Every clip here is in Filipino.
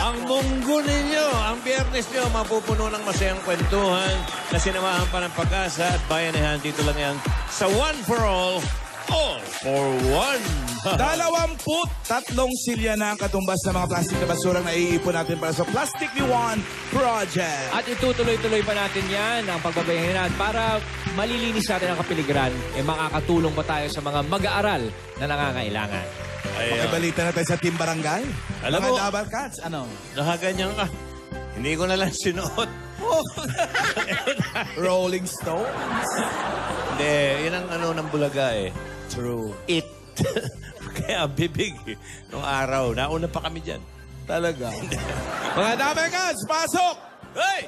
Ang munggo ninyo, ang biyernes nyo, mapupuno ng masayang kwentuhan na sinamahan pa ng pag-asa at bayanihan. Dito lang yan sa One for All for One. 23 silya na ang katumbas ng mga plastic na basurang naiipon natin para sa Plastic Me One Project. At itutuloy-tuloy pa natin yan ang pagbabayanan para malilinis natin ang kapiligiran. Makakatulong pa tayo sa mga mag-aaral na nangangailangan. Makibalita na tayo sa Team Barangay. Alam mga mo, Double Cats, ano? Nakaganyan ka. Hindi ko na lang sinuot. Rolling Stones. Hindi, yun ang ano ng bulaga eh. True. It. Kaya bibig eh. Nung araw, nauna pa kami dyan. Talaga. Mga Double Cats, pasok! Hey!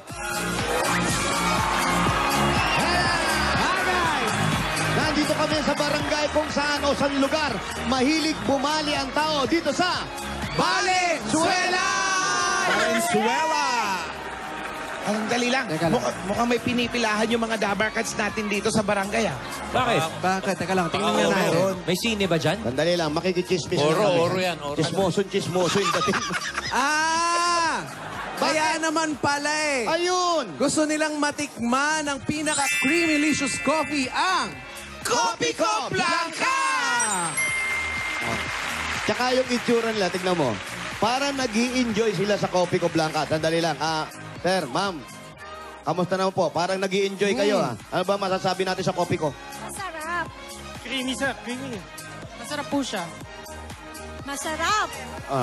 Nandito kami sa barangay kung saan o saan lugar mahilig bumali ang tao dito sa Valenzuela! Valenzuela! Ang dali lang. Mukhang may pinipilahan yung mga dabarkats natin dito sa barangay, ah. Bakit? Bakit? Teka lang, tingnan nga natin. May sine ba dyan? Sandali lang, makikichismis Oro yan. Oro. Chismoso yung dating. Kaya naman pala eh. Ayun! Gusto nilang matikman ang pinaka-creamylicious coffee, ang Kopi Ko Blanca! Tsaka yung itsura nila, tignan mo. Parang nag-i-enjoy sila sa Kopi Ko Blanca. Sandali lang. Sir, ma'am, kamusta naman po? Parang nag-i-enjoy kayo, ha? Ano ba masasabi natin sa Kopi Ko? Masarap. Creamy, sir. Creamy. Masarap po siya. Masarap.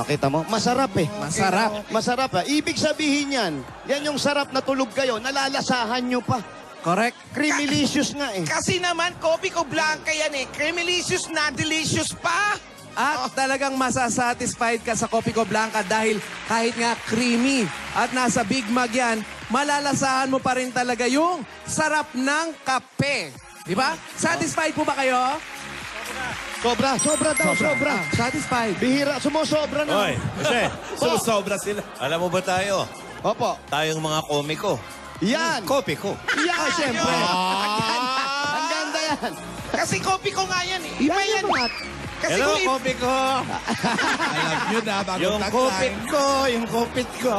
Kita mo? Masarap eh. masarap. Masarap ha. Ibig sabihin yan yung sarap na tulog kayo, nalalasahan nyo pa. Correct? Creamylicious nga eh. Kasi naman, Kopi Ko Blanca yan eh. Creamylicious na delicious pa. At talagang masasatisfied ka sa Kopi Ko Blanca dahil kahit nga creamy at nasa Big Mac yan, malalasahan mo pa rin talaga yung sarap ng kape. Di ba? Satisfied po ba kayo? Sobra daw, sobra. Satisfied. Bihira, sumusobra na. Hoy, kasi, Sumusobra sila. alam mo ba tayo? Opo. Tayong mga komiko. Yan. Kopi ko. Yan, siyempre. Ang ganda yan. Kasi Kopi Ko nga yan eh. Yan Iba yan. yung mga... Kasi Hello, kung kopi ko. Alam nyo na, bagong Yung tagline. kopit ko, yung kopit ko.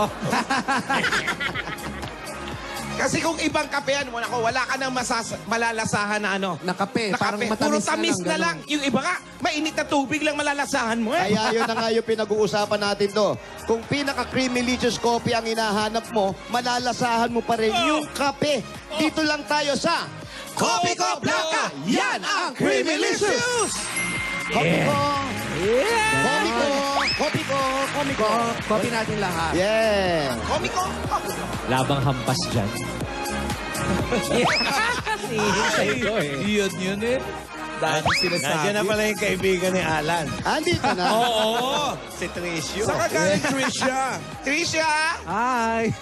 Kasi kung ibang kape yan, wala ka nang malalasahan na ano. Na kape. Na Parang kape. matamis Puro tamis na ganun. lang. Yung iba nga, mainit na tubig lang malalasahan mo eh. Kaya yun na nga yung pinag-uusapan natin to. Kung pinaka-creamylicious coffee ang hinahanap mo, malalasahan mo pa rin yung kape. Dito lang tayo sa Kopi Ko Blanca! Yan ang Creamylicious! Kopi ko. Kopi ko. Kopi ko. Kopi ko. Kopi natin lahat. Yeah. Kopi Ko! Labang hampas dyan. Hihintay ko eh. Yun eh. Dahil sinasabi. Nandiyan na pala yung kaibigan ni Alan. Andito na. Oo, si Tricio. Saka galing Trisha. Tricia! Hi!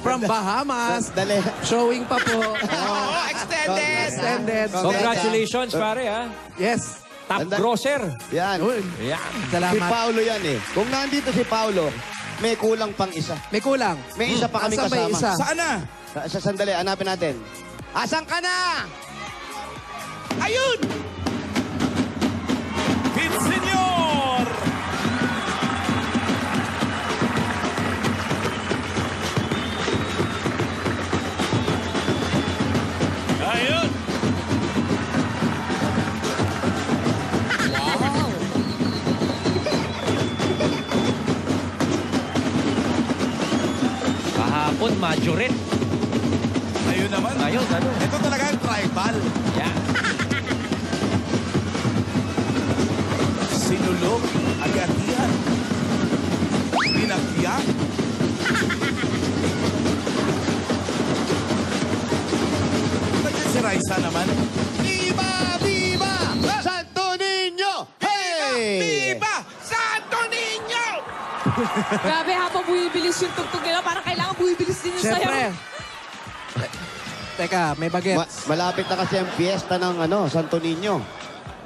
From Bahamas. Dali. Showing pa po. Oo, extended! Extended. Congratulations, pare, ha? Yes. Top Ganda. grosser. Yan. Yan. Si Salamat. Paolo yan eh. Kung nandito si Paolo, may kulang pang isa. May kulang. May isa pa kami Asan may kasama. isa? Saan na? Sa sandali, hanapin natin. Asan ka na? Ayun! Pit Senyor! Ayun! Kahapon, majorette. Ayun naman. Ayun, ano? Ito talaga ang tribal. Yan. Sinulog, agatian, pinagyak. Nandiyan si Raisa naman. Viva! Viva! Santo Niño! Hey! Viva! Santo Niño! Grabe, habang bumibilis yung tugtog nila, parang kailangan bumibilis din yung Siyempre. sayaw. Teka, may bagets. Malapit na kasi ang fiesta ng Santo Niño.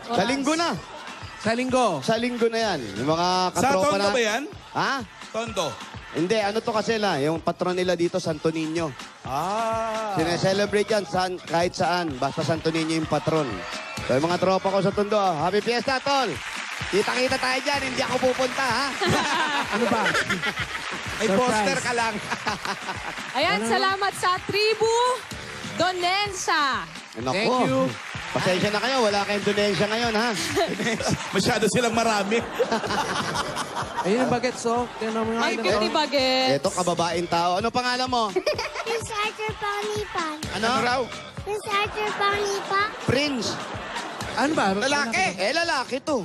Sa linggo na. Sa linggo. Sa linggo na yan. Yung mga Sa katropa Tondo na... ba yan? Ha? Tondo. Hindi, ano to kasi na, yung patron nila dito, Santo Niño. Sineselebrate yan kahit saan. Basta Santo Niño yung patron. So yung mga tropa ko sa Tondo, happy fiesta, tol! Kita-kita tayo dyan, hindi ako pupunta, ha? Ano ba? May poster ka lang. Ayan, salamat sa Tribu Donensa. Naku. Thank you. Pasensya na kayo, wala kayong Indonesia ngayon, ha? Masyado silang marami. Ayun yung bagets, oh. Tingnan mo nga. Ay, cute ni Baget. Ito, kababaeng tao. Ano pangalan mo? Prince Arthur Pangnipan. Ano? raw? Prince Arthur Pangnipan. Prince. Ano ba? Lalaki. Lalaki to.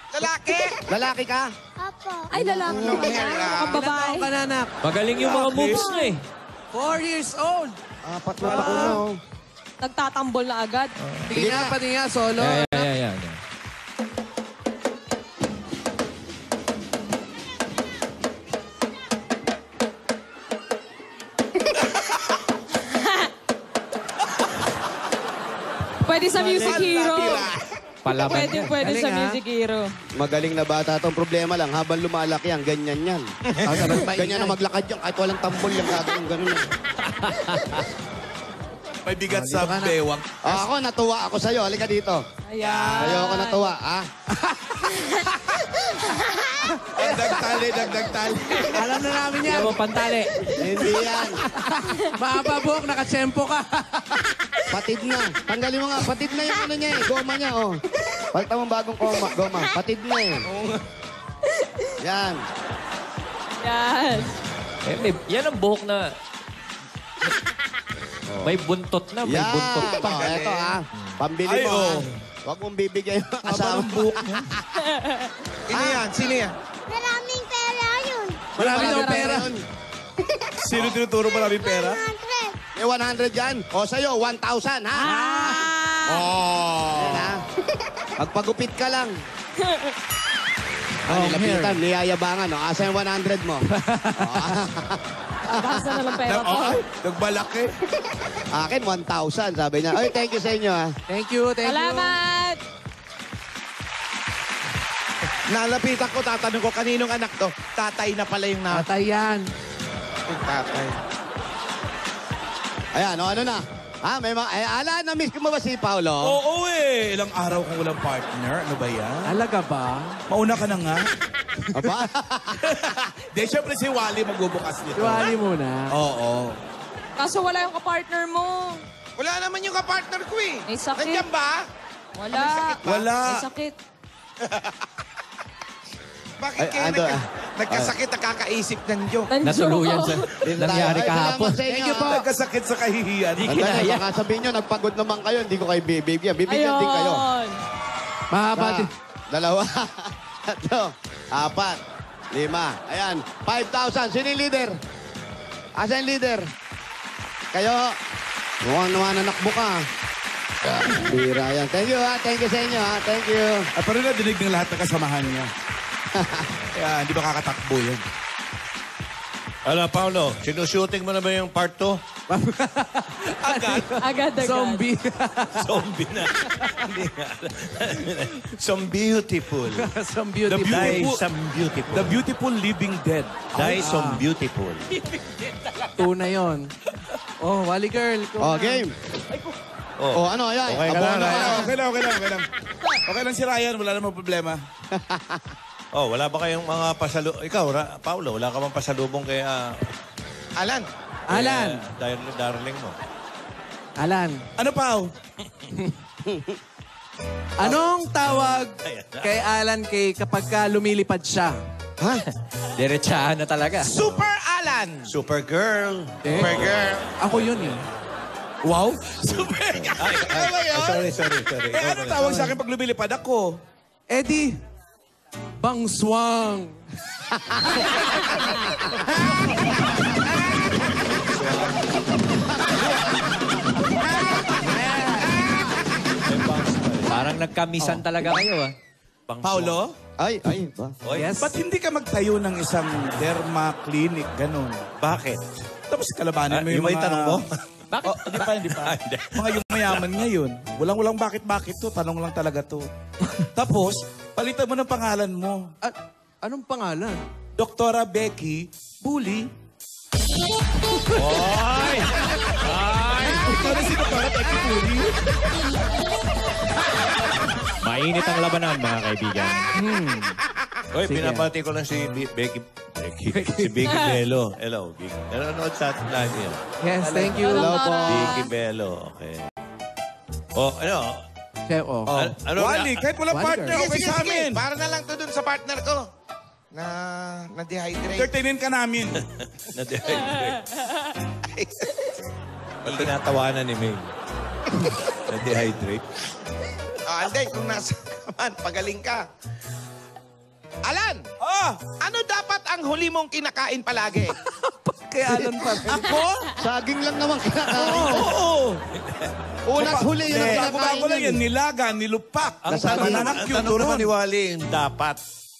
Lalaki! Lalaki ka? Apo. Ay, lalaki Ano, ka na. Ang babae. ka na, anak? Magaling yung mga moves mo eh. 4 years old. Apat na taon mo. Nagtatambol na agad. Tingin nga, pati nga, solo. Yeah. Pwede sa Music Hero. Palaban yan. Pwede Galing, sa ha? Music Hero. Magaling na bata tong problema lang. Habang lumalaki yan, ganyan yan. Ganyan na maglakad yan. Kahit walang tambol yan, gagawin ganun yan. May bigat sa bewang. Ako, natuwa ako sa'yo. Halika dito. Ayan. Sa'yo ako natuwa, ha? Dagdag tali. Alam na namin yan. Yung pantali. Hindi yan. Mahaba buhok, nakatsempo ka. Patid na. Tanggalin mo nga. Patid na yung ano niya eh. Goma niya, oh. Palitan mo bagong goma. Patid na eh. Yan. Yan. Yan ang buhok na... May buntot na, may Yan. buntot pa. Oh, eto, ha. Pambili Ay, mo, oh. ha. Huwag mong bibigay yung asawa mo. Sino yan? Sino yan? Maraming pera yun. Marami daw pera. yun. Sino tinuturo maraming pera? 100. May 100 yan. O sa'yo, 1,000, ha? Yan, ha? Magpagupit ka lang. Nilapitan, niyayabangan. O, asa yung 100 mo? Basta na lang pera ko. Ay, nagbalaki. Akin, 1,000, sabi niya. Ay, thank you sa inyo, ha? Thank you, thank you. Salamat. Nalapitan ko, tatanong ko, kaninong anak to? Tatay na pala yung na. Tatay yan. Yung tatay. Ayan, o ano na? Ha, may mga... Ala, na-miss ko mo ba si Paolo? Oo eh. Ilang araw kang walang partner. Ano ba yan? Alaga ba? Mauna ka na nga. Aba? Di, syempre si Wally magbubukas nito. Iwali muna. Oo. Kaso wala yung kapartner mo. Wala naman yung kapartner ko eh. May sakit. Nandiyan ba? Wala. Wala. May sakit. Bakit Ay, kayo ando, nagkasakit at kakaisip ng Diyo? Natuluyan sa nangyari Ay, kahapon. salamat sa inyo, Thank you ha? po. Nagkasakit sa kahihiyan. Andali, baka sabihin nyo, nagpagod naman kayo, hindi ko kayo bibigyan. Bibigyan din kayo. Ayun. Mahaba Isa, din. dalawa, tatlo, apat, lima. Ayan, 5,000. Sino yung leader? Asa yung leader? Kayo. Mukhang namananakbo ka. Bira yan. Thank you, ha? Thank you sa inyo, ha? Thank you. At pero nadinig ng lahat ng kasamahan niya. Kaya hindi ba kakatakbo yan? Ala, Paolo, sinushooting mo na ba yung part 2? Agad. Zombie. Zombie na. Some beautiful. Some The beauty. beauty- Die some beautiful. The Beautiful Living Dead. Die some beautiful. Tuna yon. Oh, Wally girl. Oh, game. Oh. Oh, ano, ayan. Okay ka na, Abono Ryan. kayo. Okay lang. Okay lang si Ryan, wala namang problema. Oh, wala ba kayong mga pasalubong? Ikaw, Paolo, wala ka bang pasalubong kay Alan. darling mo? Alan. Ano, Pao? Anong tawag kay Alan kapag ka lumilipad siya? Ha? Diretsahan na talaga. Super Alan. Supergirl. Burger. Ako yun eh. Wow? Super! Sorry. Eh, ano tawag sa akin pag lumilipad ako? Eddie. Bangswang. Parang nagkamisan talaga kayo ah. Paulo? Ay, ba? Yes. Ba't hindi ka magtayo ng isang derma clinic, ganun? Bakit? Tapos kalabanin mo Yung yung may mga... tanong mo? Bakit? Oh, hindi pa. Mga yung mayaman ngayon. Walang bakit to. Tanong lang talaga to. Tapos, palitan mo ng pangalan mo. Anong pangalan? Doktora Becky Bully. Oy! Ikaw na si Doktora Becky Bully? Mainit ang labanan, mga kaibigan. Oy, pinapati ko lang si Becky. Si Vicky Bello. Hello, Vicky. Nanonood sa atin lagi yan. Yes, thank you. Hello po. Vicky Bello. Okay. Oh, ano? Chef, oh. Ano? Wally, kahit wala Wally partner, girl. okay sa amin. Para na lang to dun sa partner ko. Na-dehydrate. Entertainin ka namin. Na-dehydrate. Pag tinatawanan ni May. Na-dehydrate. Hindi, kung nasa man, pagaling ka. Alan! Ano dapat ang huli mong kinakain palagi? Kaya Alan pa. Ako? Saging lang naman kinakain. Oo. Unang huli yun ang kinakain Bago lang yan, nilaga, nilupak. Ang Nasama na ng tanong cute naman doon. ni Wally, dapat.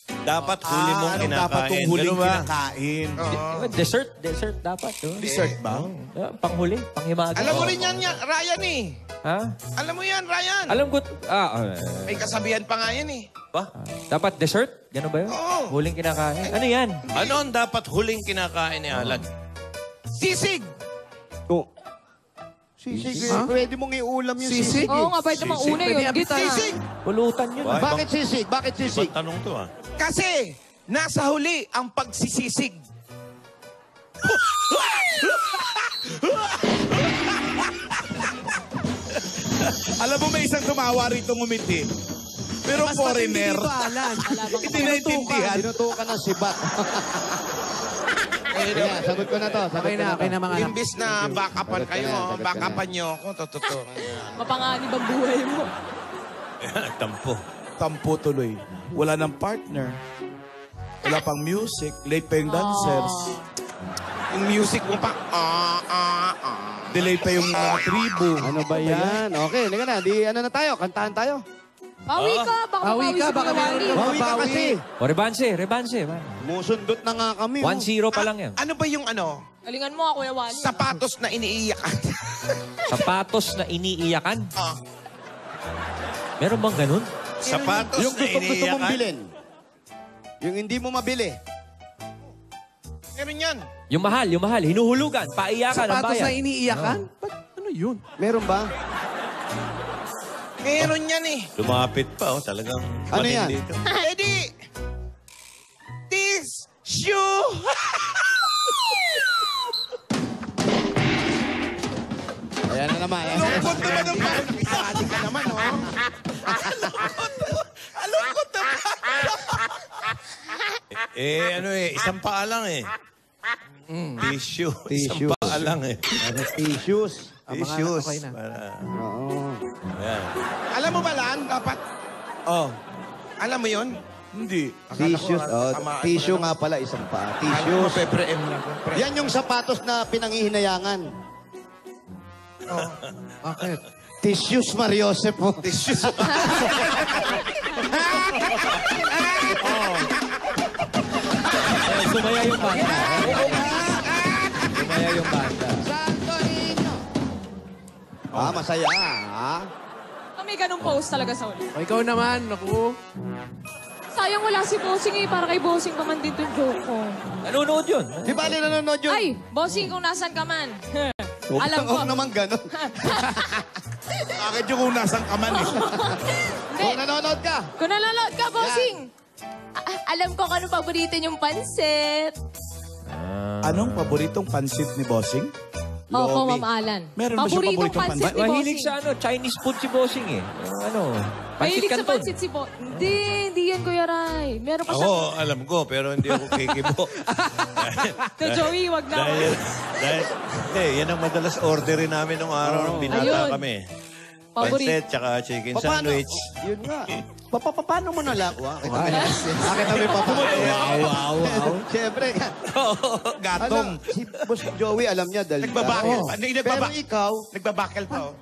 Dapat huli mong Anong dapat kinakain. kung huling Ganun ba? kinakain? Dessert dapat. Dessert ba? Panghuli, panghimaga. Alam mo rin yan, Ryan eh. Ha? Alam mo yan, Ryan. Alam ko, May kasabihan pa nga yan eh. dapat dessert? Ganun ba yun? Oo. Huling kinakain. Ano yan? Ano ang dapat huling kinakain ni Alan? Sisig! Sisig, pwede mong iulam yung Sisig? sisig. Oo nga, pwede mauna yun. Gita na. Sisig! Pulutan yun. Why? Bakit sisig? Bakit sisig? Ibang tanong to ah. Kasi nasa huli ang pagsisisig. Alam mo, may isang tumawa rito ngumiti. Pero foreigner. Hindi naintindihan. Tinutukan ng sibat. Kaya, sagot ko na to. Sagot Okay ko na, okay na mga anak. Imbis na backupan Sagot ka kayo, na, sagot ka backupan nyo ako, totoo. Mapanganib ang buhay mo. Tampo. Tampo tuloy. Wala ng partner. Wala pang music. Late pa yung dancers. Yung music mo pa, Delay pa yung mga tribo. Ano ba yan? Okay, liga na. Di ano na tayo? Kantahan tayo. Bawi ka. Baka Bawi mabawi ka, si baka Kuya meron Wally. ka Bawi ka kasi. O, rebanse. Musundot na nga kami. 1-0 pa lang yan. Ano ba yung Galingan mo Kuya Wally. sapatos na iniiyakan? Sapatos na iniiyakan. Ah. Meron bang ganun? Sapatos Yung na gusto mong iniiyakan. bilhin. Yung hindi mo mabili. Meron yan. Yung mahal. Hinuhulugan. Paiyakan ang Sapatos na bayan. iniiyakan? Ba't ano yun? Meron ba? Meron yan eh. Lumapit pa oh. Talagang Ano yan? matindi to. Eddie! This shoe! Ayan na naman. Lungkot naman ang Nakakali ka naman, oh. Alungkot naman. Isang paa lang eh. Tissue. Tissue. Isang paa lang eh. Tissues. Tissues. okay na. Oo. Ayan. Alam mo ba, Lan, dapat, Oh, alam mo yun? hindi. Tissues. Oh, tamaan tissue mo nga pala, isang pa. Alam mo, Tissues. Pre-M lang. Yan yung sapatos na pinangihinayangan. Bakit? Tissues, Mariosep mo. Tissues. Sumaya yung banda. Sumaya yung banda. Santo Niño. Masaya, ha? May ganun post talaga sa ulit. O ikaw naman, naku. Sayang wala si Bossing eh. Para kay Bossing pa man din yung joke ko. Nanonood yun. Di ba nanonood yun? Ay, Bossing kung nasan ka man. Alam ko. Huwag naman ganun. Bakit yung kung nasang kaman eh? Kung nanonood ka. Kung nanonood ka, Bossing. Alam ko kung ano paborito yung pansit. Anong paboritong pansit ni Bossing? Opo, Ma'am Alan. Meron ba siyang Paboritong paboritong pansit ni Mahilig Bossing. sa Chinese food si Bossing eh. Yung pansit Mahilig sa canton. pansit si Bossing. Hindi yan, Kuya Ray. Meron pa siya. Ako, alam ko, pero hindi ako kikibo. To Joey, wag na. Hindi, yan ang madalas orderin namin nung araw nung binata Ayun. kami. Paborito. Pansit, tsaka chicken Paano? sandwich. Yun nga. Paano mo nalang? Bakit kami Wow. Siyempre. Gatong. Alam, si Boss Joey, alam niya. Dahil, Nagbabakel. Oo. Hindi, Pero ikaw, Nagbabakel pa, oh.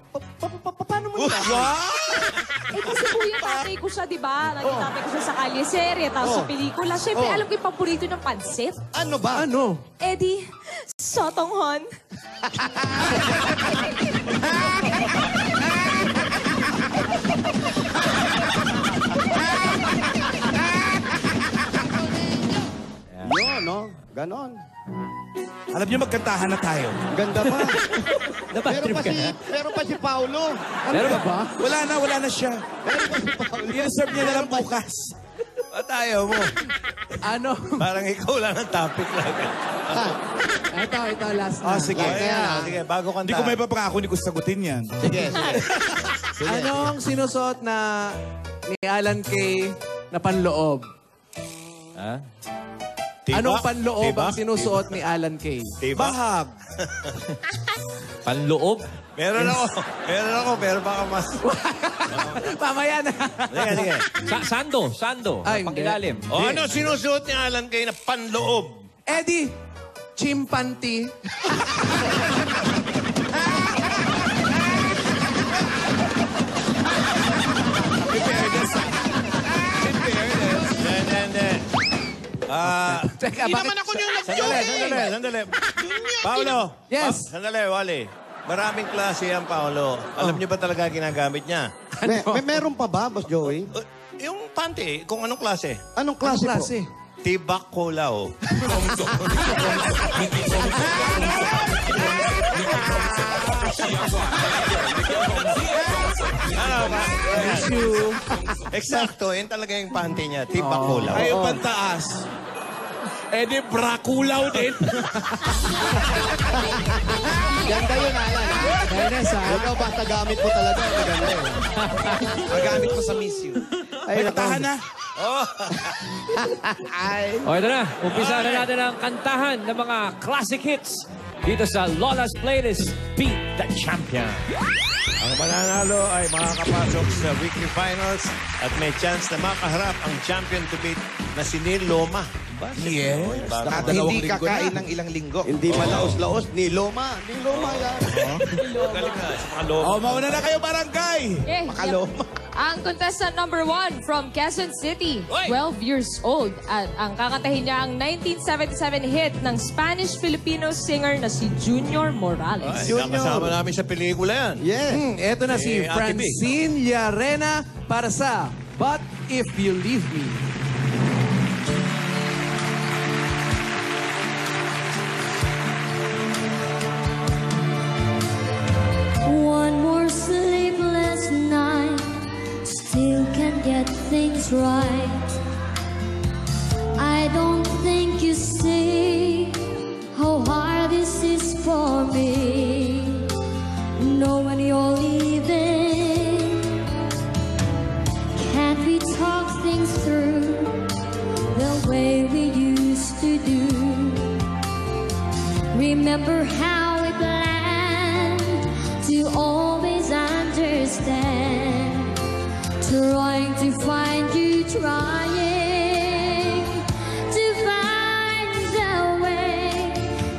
paano mo nalang? Eh kasi kuya, tatay ko siya, di ba? Naging tatay ko siya sa kalyeserye, tapos sa pelikula. Siyempre, alam ko yung paborito ng pansit. Ano ba? Ano? Eddie, Sotonghon. Yun, no? Ganon. Alam niyo, magkantahan na tayo. Ganda pa. Napatrip ka na. Meron pa si Paulo. Meron ba ba? Wala na siya. I-reserve niya na lang bukas. At ayaw mo. Ano? Parang ikaw lang ang topic lang. Ito, last na. Sige. Sige, bago kanta. Hindi ko may papangako, hindi ko sagutin yan. Sige. Anong sinusuot na ni Alan Kay na panloob? Ha? Tibak? Anong panloob Tibak? ang sinusuot ni Alan Kay? Tibak? Bahag. Panloob? Meron ako, pero baka mas... Mamaya na. Sige. Sando. Ay, Pangilalim. O ano sinusuot ni Alan Kay na panloob? Eddie, chimpanti. Hindi. Teka, Hindi naman ako yung nag-joke Sandali. Paulo. Yes. Sandali, Wally. Maraming klase yan, Paulo. Alam niyo ba talaga ginagamit niya? Meron pa ba, Boss Joey? Yung panty, kung anong klase? Anong klase, Klase. Tibak Kolaw. Eksakto, yun talaga yung panty niya. Tibak Kolaw. Ay, yung pantaas. Di brakulaw din. Ganda yun, Alan. Fairness, ha? Ikaw basta gamit mo talaga. Maganda yun. Magamit ko sa miss you. Ay, Kantahan na. O, ito na. Umpisa na natin ang kantahan ng mga classic hits dito sa Lola's Playlist, Beat the Champion. Ang mananalo ay makakapasok sa weekly finals at may chance na makaharap ang champion to beat na si Neil Loma. Yes. At Dalawang hindi linggo kakain na. ng ilang linggo. Hindi malaos-laos. Ni Loma yan. Galing na sa mga Loma. Mauna na kayo, barangay. Makaloma. Ang contestant number 1 from Quezon City, 12 years old. At ang kakantahin niya ang 1977 hit ng Spanish-Filipino singer na si Junior Morales. Ay, nakasama namin sa pelikula yan. Yes. Ito na si Eh, Ate B. Francine Llarena para sa But If You Leave Me. One more sleepless night, still can't get things right. I don't think you see how hard this is for me. Knowing you're leaving, can't we talk things through the way we used to do? Remember how we planned to always understand, trying to find you, trying to find a way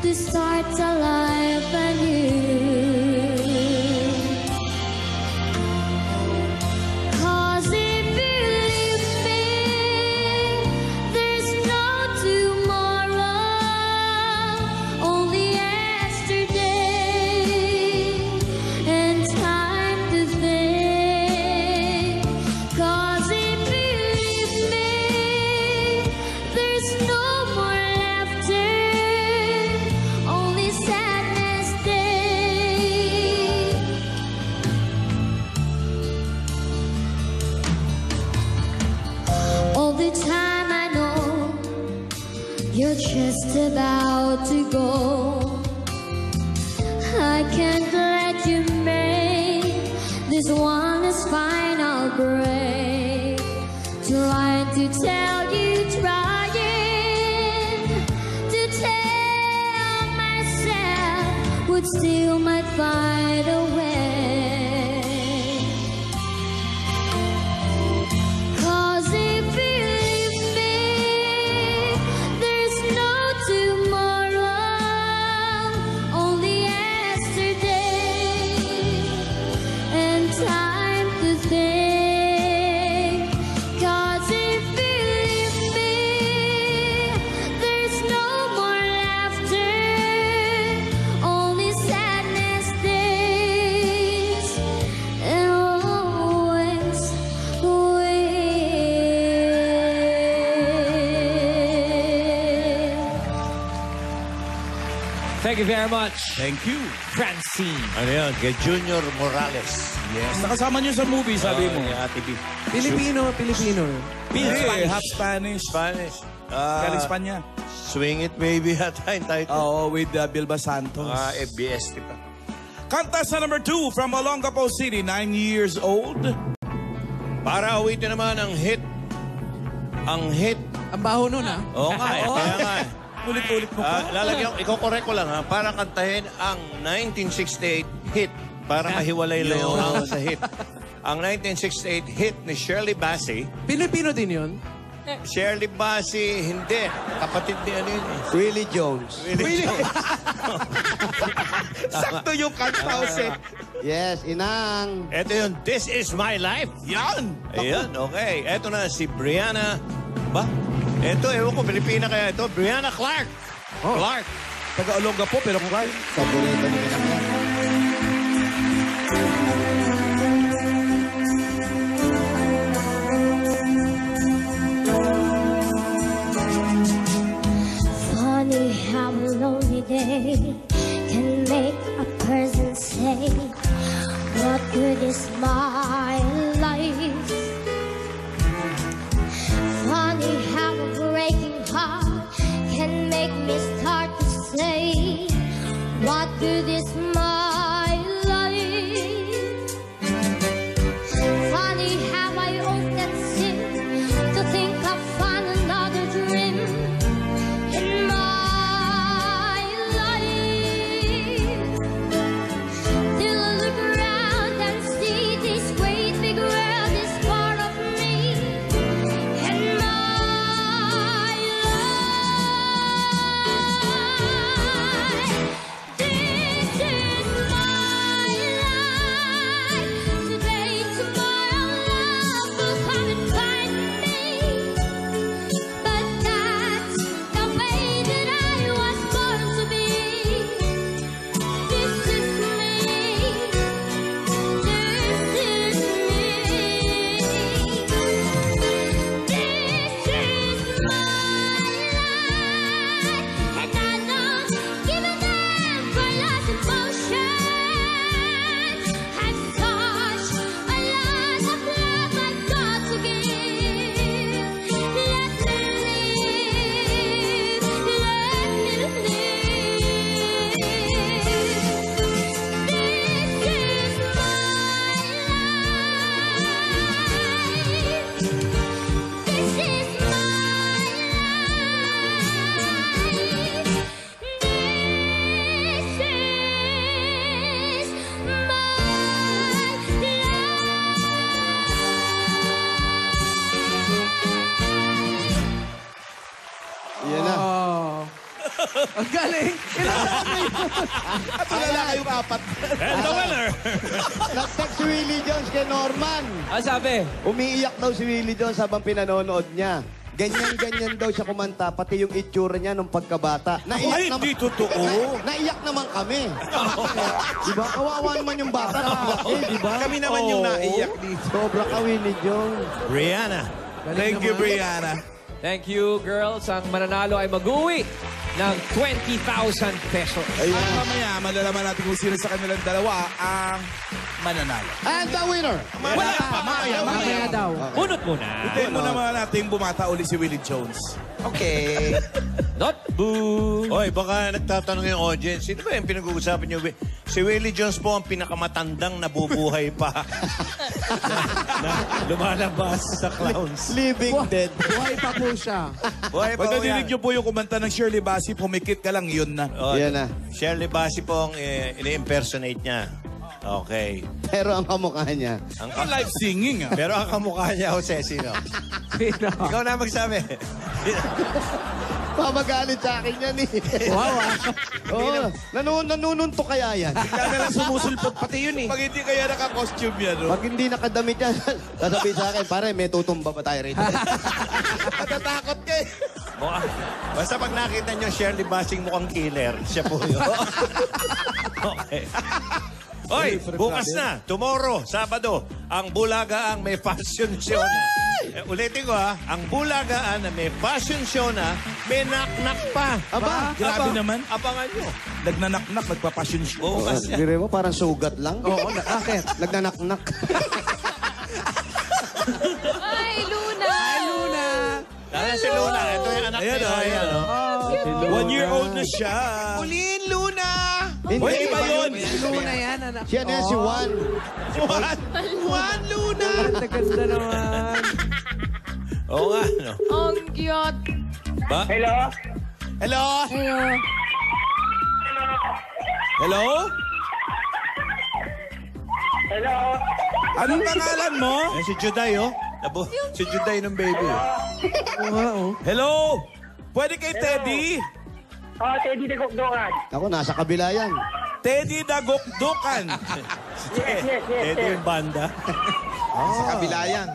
to start a life anew. 'Cause if you leave me, there's no tomorrow, only yesterday and time to think. 'Cause if you leave me, there's no more laughter, only sadness day. All the time I know you're just about to go. I can't let you make this one last final break. Trying to tell you, trying to tell myself, would still might find a way. 'Cause if you leave me, there's no tomorrow, only yesterday and time to think. 'Cause if you leave me, there's no more laughter, only sadness day. Thank you very much, Thank you. Francine. Ano yan? Kay Junior Morales. Yes. Nakasama niyo sa movie, sabi mo. Ni Ate B. Pilipino. Hindi, half Spanish. Spanish. Galing Espanya. Swing It Baby yata yung title. Oo, with Bilba Santos. FBS, di ba? Kantas na number 2 from Olongapo City, 9 years old. Para awitin naman ang hit. Ang hit. Ang baho nun, ha? Oo nga, kaya nga. Ulit-ulit mo pa. Lalagyan, iko-correct ko lang ha, para kantahin ang 1968 hit. Para mahiwalay lang yung round sa hit. Ang 1968 hit ni Shirley Bassey. Pilipino din yun. Shirley Bassey, hindi. Kapatid ni ano yun eh. Willie Jones. Sakto yung kanta, Jose. Yes, Inang. Ito yun, This Is My Life. Yan! Ayan, okay. Ito na si Brianna. Ba? Ito, ewan ko, Pilipina kaya ito. Brianna Clark. Clark. Taga Olongapo, pero kung kayo. Paborito ni Inang. Funny how a lonely day can make a person say, what good is my life? Funny how a breaking heart can make me start to say, what good is my life? Funny how I often seem to think I'll find another dream in my life. Till I look around and see this great big world is part of me and my life. This is my life. Today, tomorrow, love will come and find me. But that's the way that I was born to be. This is me. This is me. This is my life, and I don't give a damn for lost emotions. I've such a lot of love I've got to give. Let me live, let me live. This is my life. This is my Yan na. Oh. Ang galing. At wala kayong apat. And the winner. Nag-text si Willie Jones kay Norman. Ano sabi? Umiiyak daw si Willie Jones habang pinanonood niya. Ganyan-ganyan daw siya kumanta, pati yung itsura niya nung pagkabata. Ay, hindi totoo. Naiyak naman kami. Diba? Kawawa naman yung bata. Diba? Kami naman yung naiyak dito. Sobra ka, Willie Jones. Brianna. Thank you, Brianna. Thank you, girls. Ang mananalo ay mag-uwi ng 20,000 pesos. At mamaya, malalaman natin kung sino sa kanilang dalawa ang mananalo. And the winner. Wala pa, Mamaya daw. Bunot muna. Hintayin mo naman natin bumata uli si Willie Jones. Okay. Not boo. Oy, baka nagtatanong yung audience, sino ba yung pinag-uusapan niyo? Si Willie Jones po ang pinakamatandang nabubuhay pa. na lumalabas sa clowns. Living dead. Buhay pa po siya. Buhay pa Pag po nadinig yan. niyo po yung kumanta ng Shirley Bassey, pumikit ka lang, yun na. Oh, Yan na. Shirley Bassey po ang ini-impersonate niya. Okay. Pero ang kamukha niya. Ang, Live singing, ah. pero ang kamukha niya, Jose, sino? Sino? Ikaw na magsabi. Mamagalit sa akin yan eh. Wow, ah. Oo. Nanununto kaya yan. Kaya na lang sumusulpot pati yun eh. Pag hindi kaya naka-costume yan, no? Pag hindi nakadamit yan, sasabihin sa akin, pare, may tutumba pa tayo rito. Natatakot ka eh. Basta pag nakita niyo Shirley Bassey mukhang killer, siya po yun. Okay. Oy, bukas na, tomorrow, Sabado, ang Bulagaan may fashion show na. Ulitin ko ang Bulagaan na may fashion show na, may knock-knock pa. Aba, Grabe naman. Abangan nyo. Nagnanak-nak, nagpa-passion show. Bukas na. Dire mo, parang sugat lang. Oo, bakit? Nagnanak-nak. Ay, Luna! Hi, Luna! Ayan si Luna. Ito yung anak Ayan, niya. oh, ayan, oh. 1 year old na siya. Ulin, Luna! Uy, iba yun. Luna yan, anak. Siya na yan, si Juan. Juan, Luna! Ganda naman. Oo nga, no? Ang cute. Ba? Hello? Hello? Ayun. Hello? Hello? Anong pangalan mo? Ayan si Juday, oh. Si Juday ng baby. Hello? Pwede kay Teddy? Teddy de Gokdokan. Ako, nasa kabila yan. Teddy Dagokdokan. Yes. Ito yung banda. Sa kabila yan.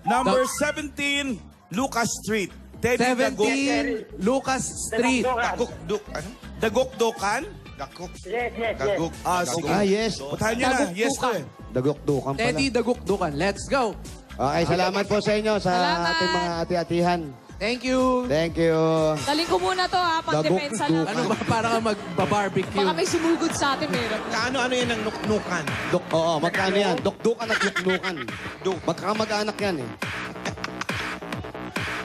Number 17, Lucas Street. Teddy 17 Lucas Street. Gakuk. Ano? Dagokdokan? Gakuk. Yes. Gaguk. Ah, sige. Ah, yes. Putahan nyo na. Yes to eh. Dagok-dukan pala. Teddy Dagukdukan. Let's go. Okay, salamat po sa inyo, sa Salamat. ating mga ati-atihan. Thank you. Thank you. Daling ko muna to pang depensa lang. Ano ba, para ka magbabarbecue? Baka may sumugod sa atin, meron. Ano yan ang nuknukan? Oo, magkano yan? Dukdukan at luknukan. Magkakamag-anak yan eh.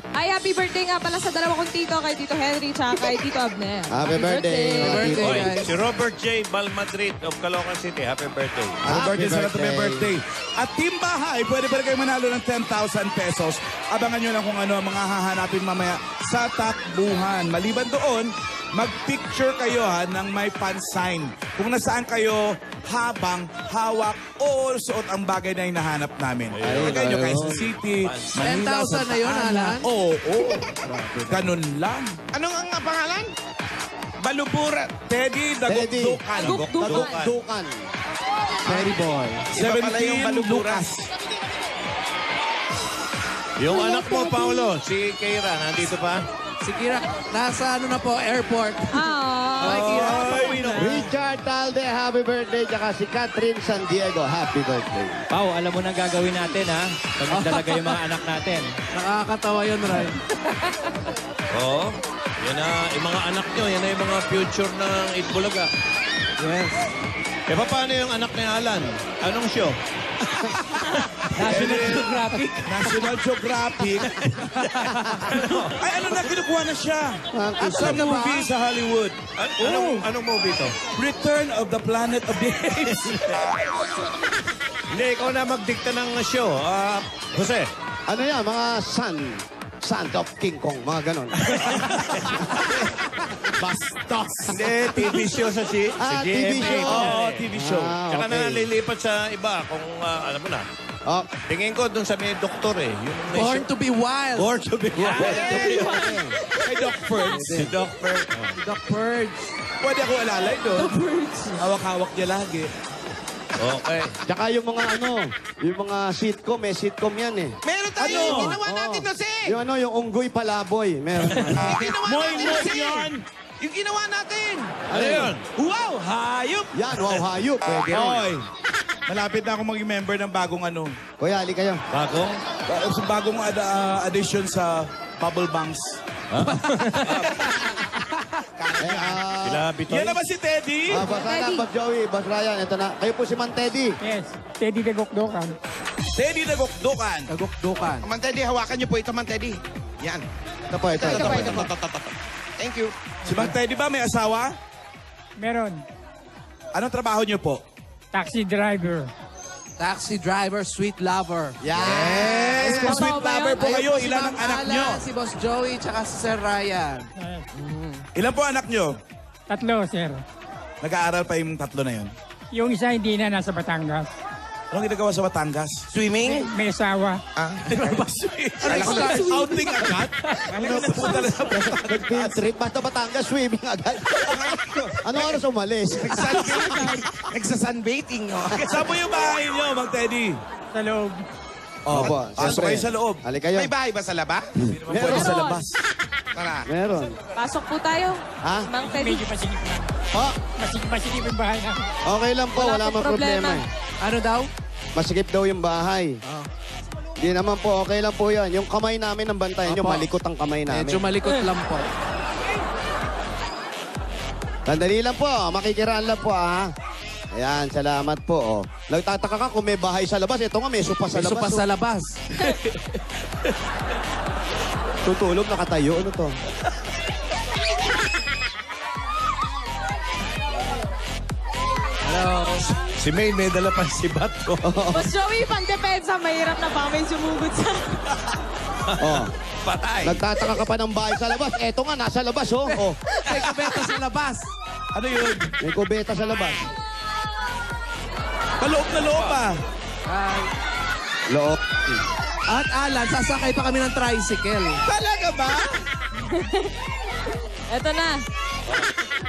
Ay, happy birthday nga pala sa dalawa kong tito, kay Tito Henry tsaka kay Tito Abner. Happy birthday. Happy birthday, Oy, guys. si Robert J. Balmadrid of Caloocan City. Happy birthday. Happy birthday sa lahat ng may birthday. birthday. At Team Bahay, pwede pa rin kayo manalo ng 10,000 pesos. Abangan nyo lang kung ano ang mga hahanapin mamaya sa takbuhan. Maliban doon, mag-picture kayo ng may pan sign. Kung nasaan kayo habang hawak o suot ang bagay na hinahanap namin. Ilagay nyo Quezon City, Manila, 10,000 na yun, Alan? Oo. Ganun lang. Anong ang pangalan? Balubura. Teddy Dagokdokan. Dagok-dukan. Very boy. Iba pala yung 17 balubura. Lucas. Yung anak mo, Paolo, si Keira, nandito pa? Si Kira, nasa ano na po, airport. Ah. Hi, Kira. Richard Talde, happy birthday. Tsaka si Catherine San Diego, happy birthday. Pao, alam mo nang gagawin natin, ha? Pag nagdalaga yung mga anak natin. Nakakatawa yun, Ryan. Oo. Yan na, yung mga anak nyo, yan na yung mga future ng Itbulaga. Yes. E paano yung anak ni Alan? Anong show? National Geographic. National Geographic. Ay, ano na, kinukuha na siya. Sa movie sa Hollywood. Anong movie to? Return of the Planet of the Apes. Hindi, ikaw na magdikta ng show. Jose. Ano yan, mga Sons of King Kong, mga ganon. Bastos. Hindi, TV show sa si TV GMA. show. Oo, TV show. Tsaka okay. nalilipat sa iba kung alam mo na. Oh, Tingin ko dun sa may doktor eh. Yung may Born to be wild. Born to be wild. Kay Doc Ferg. Si Doc Ferg. The Purge. Pwede ako alalay doon. Hawak-hawak niya lagi. Okay. tsaka yung mga sitcom, may sitcom yan eh. Meron tayo Ano? yung ginawa natin na Yung unggoy palaboy, meron. Yung ginawa Moy natin Moy kasi. yan. Yung ginawa natin. Ano yun? Wow, hayop. Yan, wow, hayop. Pwede rin. Oy, malapit na ako maging member ng bagong ano. Kuya, ali kayo. Bagong? Bagong addition sa Bubble Banks. Sila Bitoy? Yan naman si Teddy. Boss Anak, Teddy. Boss Joey, Boss Ryan, ito na. Kayo po si Man Teddy. Yes. Teddy de Gokdokan. Teddy Dagokdokan. Dagukdukan. Man Teddy, hawakan niyo po ito, Man Teddy. Yan. Ito po, ito. Thank you. Si Mang Teddy ba may asawa? Meron. Anong trabaho niyo po? Taxi driver. Taxi driver, sweet lover. Yes! Kung sweet Totoo ba lover yun? po kayo, si ilan Ma'am ang anak Ala, niyo? Si Boss Joey, tsaka si Sir Ryan. Ilan po anak niyo? 3, sir. Nag-aaral pa yung tatlo na yun. Yung isa hindi na nasa Batangas. Anong ginagawa sa Batangas? Swimming? May asawa. Outing agad? Ano na po talaga sa Batangas? Nag-field trip, basta Batangas, swimming agad. Anong oras umalis? Nagsasunbaiting. Oh. Saan po yung bahay niyo, Mang Teddy? Sa loob. Opo, Pasok kayo sa loob. Ali kayo. May bahay ba sa laba? Pwede sa labas. Tara. Meron. Pasok po tayo. Ha? Mang Teddy. Medyo pasilip na. Pa, Masikip yung bahay namin. okay lang po. Wala mang problema. Ano daw? Masikip daw yung bahay. Hindi naman po, okay lang po yan. Yung kamay namin ang bantayan nyo, Opo. malikot ang kamay namin. Medyo malikot lang po. Sandali lang po, makikiraan lang po ah. Ayan, salamat po. Oh. Nagtataka ka kung may bahay sa labas. Ito nga, may sopa sa May labas. sopa sa labas. Tutulog, nakatayo. Ano to? Hello. Si May may dala pang sibat ko. Boss Joey, pang depensa, mahirap na baka may sumugod sa... Oh. Patay. Nagtataka ka pa ng bahay sa labas. Eto nga, nasa labas, oh. Oh. May kubeta sa labas. Ano yun? May kubeta sa labas. Paloob na loob ah. Ay. Loob. At Alan, sasakay pa kami ng tricycle. Talaga ba? Eto na.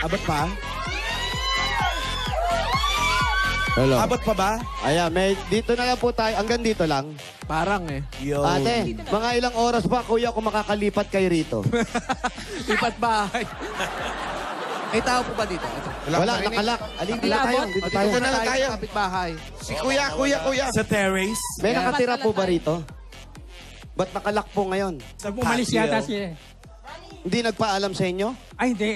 Abot pa? Hello. Abot pa ba? Ayan, dito na lang po tayo. Hanggang dito lang. Parang eh. Yo. Ate, mga ilang oras ba, kuya, kung makakalipat kayo rito? Lipat bahay. May tao po ba dito? Ito. Wala, nakalak. Alin, dito tayo. Dito tayo. Dito na lang tayo. Kapit bahay. Si kuya. Sa terrace? May nakatira po ba rito? Ba't nakalak po ngayon? Sa Umalis patio. yata siya. Hindi nagpaalam sa inyo? Ay, hindi.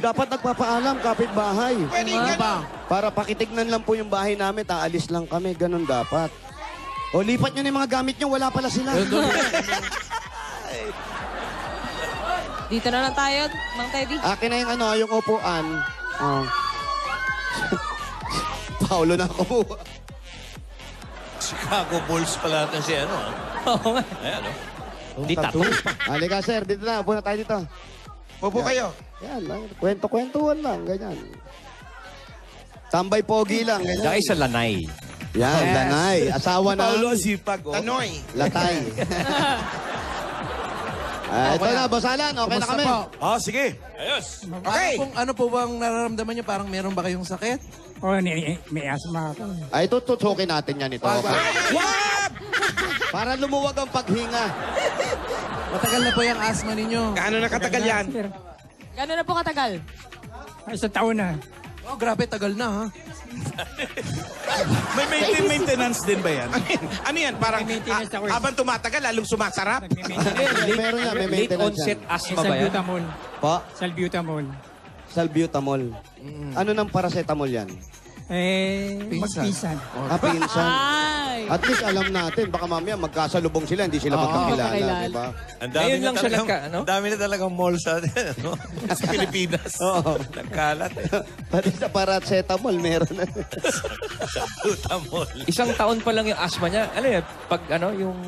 Dapat nagpapaalam, kapitbahay. Pwede Ano ganun. ba? Para pakitignan lang po yung bahay namin, aalis lang kami. Ganun dapat. O, lipat nyo na yung mga gamit nyo, wala pala sila. Dito na lang tayo, Mang Teddy. Akin na yung yung upuan. Oh. Paulo na ako. Chicago Bulls pala natin si ano. Oo nga. Ayan, oh. Hindi tattoo. Halika, sir. Dito na. Upo na tayo dito. Upo kayo. Yan, kwento-kwentuhan lang. Ganyan. Tambay pogi lang. Ganyan. Dahil sa lanay. Yan, Danay. Asawa na. Paulo sipag. Oh. Tanoy. Latay. Ito na, Bosalan. Okay na Kumusta kami. po? Oh, sige. Ayos. Okay. Ano po bang nararamdaman niyo? Parang meron ba kayong sakit? Oh, may asma ako. Ay, tututukin natin yan ito. Para lumuwag ang paghinga. Matagal na po yung asthma ninyo. Gaano na katagal yan? Sir, Gano'n na po katagal? ay, sa taon na. Oh, grabe, tagal na ha. May maintenance din ba yan? Ano yan? Parang May maintenance ako eh. habang tumatagal, lalong sumasarap. Meron yan, may Late maintenance onset yan. asthma ba yan? Salbutamol. Po, Salbutamol. salbutamol. Ano ng paracetamol yan? Pinsan. Magpisan. Pinsan. Ay! At least alam natin, baka mamaya magkasalubong sila, hindi sila magkakilala, magkakilala. di ba? Ang dami Ngayon na lang siya talagang, nagka- ano? ang dami na talagang mall sa, ano, sa Pilipinas. Oo. Nagkalat. Pati sa paracetamol, meron na. Sa Butamol. Isang taon pa lang yung asthma niya. Ano yun? Pag ano, yung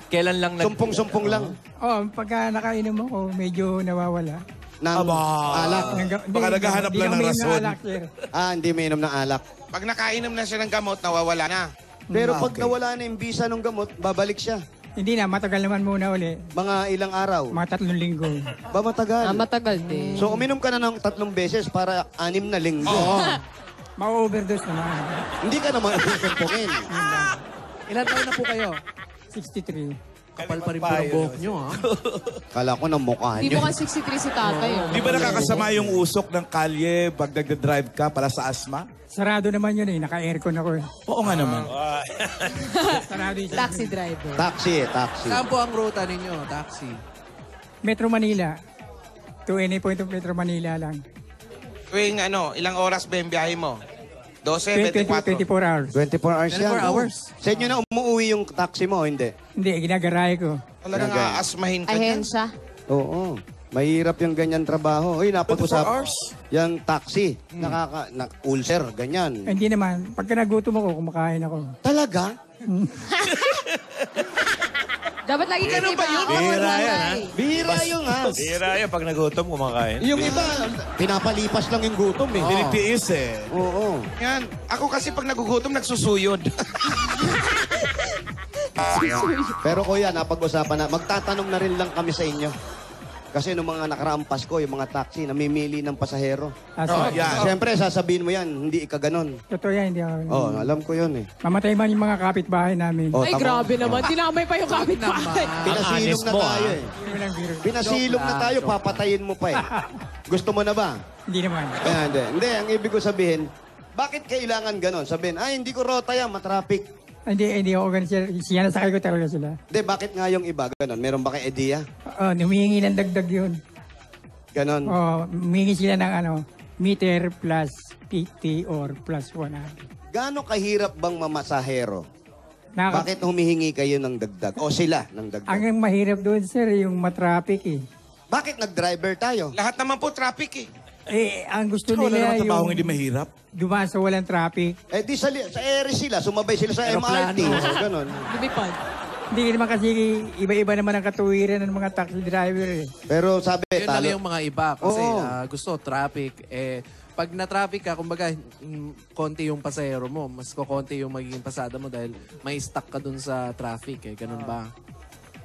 kailan lang Sumpong-sumpong lang. Oh, pagka nakainom ako, medyo nawawala. Ng Aba. alak. Baka naghahanap lang ng rason. Sir. Hindi may inom ng alak. Pag nakainom na siya ng gamot, nawawala na. Pero pag okay. nawala na yung bisa ng gamot, babalik siya. Hindi na, matagal naman muna uli. Mga ilang araw. Mga 3 linggo. Ba matagal? Matagal din. So uminom ka na ng 3 beses para 6 na linggo. Ma-overdose naman. Hindi ka naman susumpukin. Ilan taon na po kayo? 63. Kapal pa rin po ng buhok nyo ha. Kala ko ng mukha Hindi niyo. mo ka 63 si tatay. Oh. Di ba nakakasama yung usok ng kalye pag nagda-drive ka para sa asma? Sarado naman yun eh. Naka-aircon ako eh. Oo nga naman. Sarado yun. Taxi driver. Taxi. Saan po ang ruta ninyo? Taxi. Metro Manila. To any point of Metro Manila lang. Tuwing ilang oras ba yung biyahe mo? 12, 24. 24 hours. 24 hours 24 yan. hours. Sa inyo na umuwi yung taxi mo, hindi? Hindi, ginagaray ko. Talagang aasmahin ka dyan. Ahensya. Oo. Mahirap yung ganyan trabaho. Uy, 24 napag-usap. hours? Yung taxi. Ulcer, ganyan. Hindi naman. Pagka nagutom ako, kumakain ako. Talaga? Dapat lagi ka Ganun ba yun? Bihira yan, ha? Bihira yung ha. Tira yan pag nagutom, kumakain. Yung iba, pinapalipas lang yung gutom eh. Tinitiis eh. Oo. Yan. Ako kasi pag nagugutom, nagsusuyod. Pero kuya, napag-usapan na. Magtatanong na rin lang kami sa inyo. Kasi nung mga nakaraang Pasko, yung mga taxi, namimili ng pasahero. Yan. Siyempre, sasabihin mo yan, hindi ka ganon. Totoo yan, hindi ako. Oh, alam ko yun eh. Mamatay man yung mga kapitbahay namin. Oh, Ay, grabe naman. Dinamay pa yung kapitbahay. Pinasilong na tayo eh. Pinasilong na tayo, papatayin mo pa eh. Gusto mo na ba? Hindi naman. Hindi, ang ibig ko sabihin, bakit kailangan ganon? Sabihin, ay, hindi ko rota yan, matraffic. Hindi ako ganun sir. Sinasakay ko talaga sila. Hindi, bakit nga yung iba ganon? Meron ba kay idea? Humihingi ng dagdag yun. Ganon. Humihingi sila ng meter plus 50 or plus 100. Gaano kahirap bang mamasahero? Bakit humihingi kayo ng dagdag? O sila ng dagdag? Ang mahirap doon sir, yung matraffic eh. Bakit nag-driver tayo? Lahat naman po traffic eh. Ang gusto Wala nila naman tabahong yung hindi mahirap. dumaan sa walang traffic. Eh di sa ere sila, sumabay sila sa MRT. Ganon. Lumipad. Hindi naman kasi iba-iba naman ang katuwiran ng mga taxi driver eh. Pero sabi, Yun lang talo. yung mga iba. Kasi Oo. gusto traffic. Pag na-traffic ka, kumbaga, konti yung pasahero mo. Mas konti yung magiging pasada mo dahil may stuck ka dun sa traffic. Ganun ba?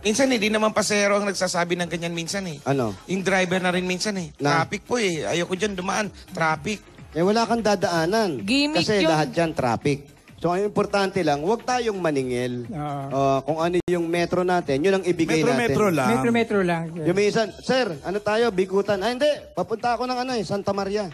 Minsan hindi naman pasahero ang nagsasabi ng ganyan minsan eh. Ano? Yung driver na rin minsan eh. Na? Traffic po eh. Ayoko dyan dumaan. Traffic. Eh wala kang dadaanan. Gimmick Kasi yun. lahat yan traffic. So ang importante lang, huwag tayong maningil. Kung ano yung metro natin, yun ang ibigay natin. Metro lang. Metro lang. Sir. Yung minsan, sir, ano tayo, bigutan. Ay hindi, papunta ako ng Santa Maria.